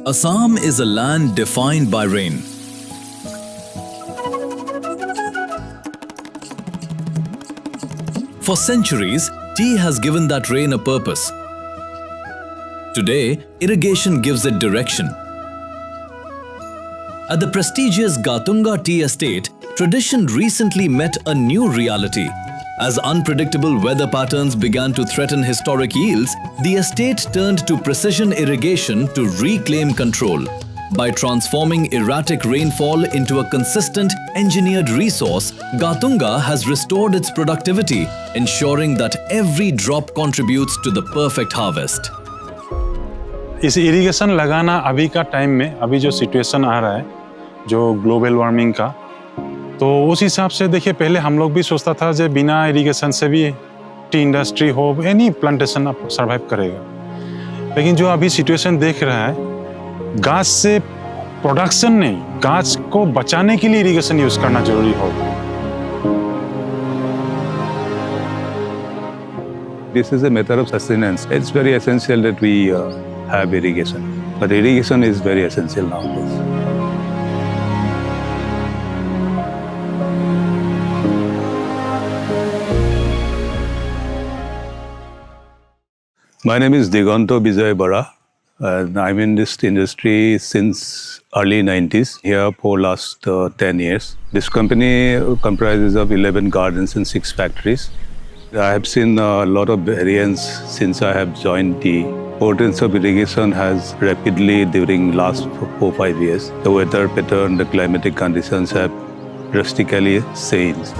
Assam is a land defined by rain. For centuries, tea has given that rain a purpose. Today, irrigation gives it direction. At the prestigious Gatunga Tea Estate, tradition recently met a new reality. As unpredictable weather patterns began to threaten historic yields, the estate turned to precision irrigation to reclaim control. By transforming erratic rainfall into a consistent, engineered resource, Gatunga has restored its productivity, ensuring that every drop contributes to the perfect harvest. इस irrigation लगाना अभी का time में, अभी जो situation आ रहा है, जो ग्लोबल वार्मिंग का, तो उस हिसाब से देखिए पहले हम लोग भी सोचता था कि बिना इरिगेशन से भी टी इंडस्ट्री हो, एनी प्लांटेशन सर्वाइव करेगा। लेकिन जो अभी सिचुएशन देख रहा है, गाछ से प्रोडक्शन नहीं, गाछ को बचाने के लिए इरिगेशन यूज करना जरूरी होगा। This is a method of sustenance. It's very essential that we have irrigation. But irrigation is very essential nowadays. My name is Diganto Bijay Bara, and I'm in this industry since early 90s, here for last 10 years. This company comprises of 11 gardens and 6 factories. I have seen a lot of variance since I have joined. The importance of irrigation has rapidly during last 4-5 years. The weather pattern, the climatic conditions have drastically changed.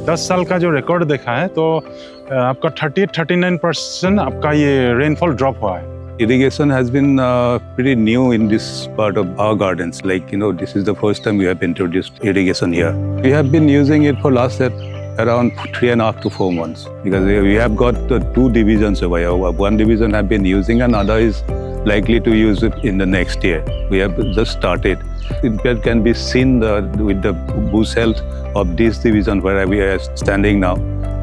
10 साल का जो record देखा है तो आपका 38-39% आपका ये rainfall drop हुआ है। Irrigation has been pretty new in this part of our gardens. Like, this is the first time we have introduced irrigation here. We have been using it for last around 3.5 to 4 months because we have got 2 divisions over here. One division have been using and other is likely to use it in the next year. We have just started. It can be seen with the bush health of this division where we are standing now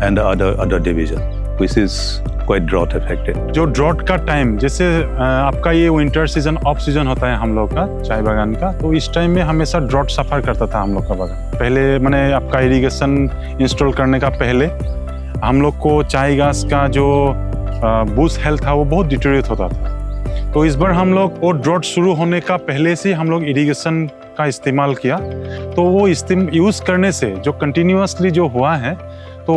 and the other division, which is quite drought affected. जो drought का time, जैसे आपका ये winter season off season होता है हम लोग का चाय बागान का, तो इस टाइम में हमेशा ड्रॉट सफर करता था हम लोग का बागान। पहले मैंने आपका इरिगेशन इंस्टॉल करने का पहले हम लोग को चाय घास का जो बुश हेल्थ था वो बहुत डिटेरियोरेट होता था। तो इस बार हम लोग वो ड्रॉट शुरू होने का पहले से हम लोग इरिगेशन का इस्तेमाल किया, तो वो यूज़ करने से जो कंटिन्यूअसली जो हुआ है, तो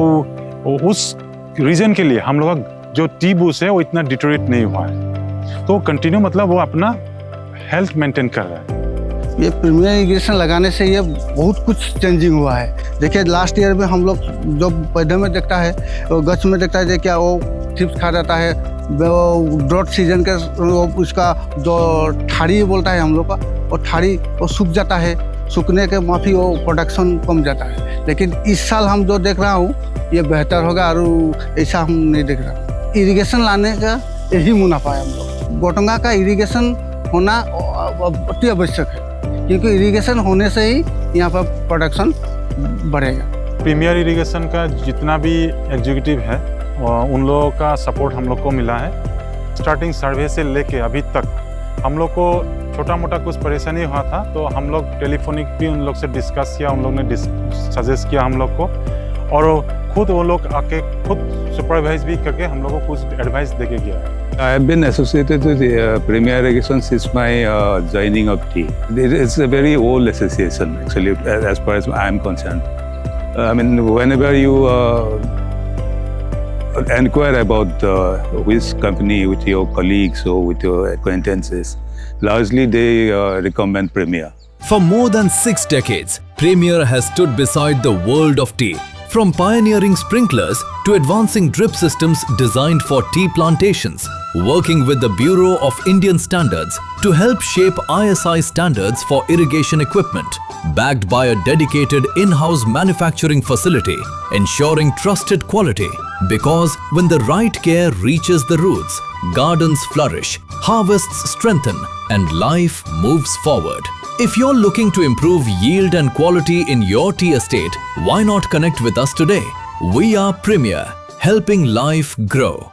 उस रीजन के लिए हम लोग का जो टी बुश है वो इतना डिटेरियोरेट नहीं हुआ है, तो कंटिन्यू मतलब वो अपना हेल्थ मेंटेन कर रहा है। ये प्रीमियर इरिगेशन लगाने से ये बहुत कुछ चेंजिंग हुआ है। देखिए लास्ट ईयर में हम लोग जो पौधे में देखता है, गच में देखता है क्या वो चिप्स खा जाता है, ड्रॉट सीजन के उसका जो ठाड़ी बोलता है हम लोग का, वो ठाड़ी वो सूख जाता है, सूखने के माफी वो प्रोडक्शन कम जाता है। लेकिन इस साल हम जो देख रहा हूँ ये बेहतर होगा और ऐसा हम नहीं देख रहा। इरिगेशन लाने का यही मुनाफा है हम लोग। गोटंगा का इरिगेशन होना अति आवश्यक है, क्योंकि इरिगेशन होने से ही यहाँ पर प्रोडक्शन बढ़ेगा। प्रीमियर इरिगेशन का जितना भी एग्जीक्यूटिव है उन लोगों का सपोर्ट हम लोग को मिला है। स्टार्टिंग सर्वे से लेके अभी तक हम लोग को छोटा मोटा कुछ परेशानी हुआ था, तो हम लोग टेलीफोनिक भी उन लोग से डिस्कस किया, उन लोग ने सजेस्ट किया हम लोग को, और खुद वो लोग आके खुद सुपरवाइज भी करके हम लोग को कुछ एडवाइस देके गया है। I have been associated with Premier Irrigation since my joining of tea. It's a very old association actually, as far as I am concerned. I mean, whenever you inquire about which company with your colleagues or with your acquaintances, largely they recommend Premier. For more than 6 decades, Premier has stood beside the world of tea. From pioneering sprinklers to advancing drip systems designed for tea plantations, working with the Bureau of Indian Standards to help shape ISI standards for irrigation equipment, backed by a dedicated in-house manufacturing facility, ensuring trusted quality. Because when the right care reaches the roots, gardens flourish, harvests strengthen, and life moves forward. If you're looking to improve yield and quality in your tea estate, why not connect with us today? We are Premier, helping life grow.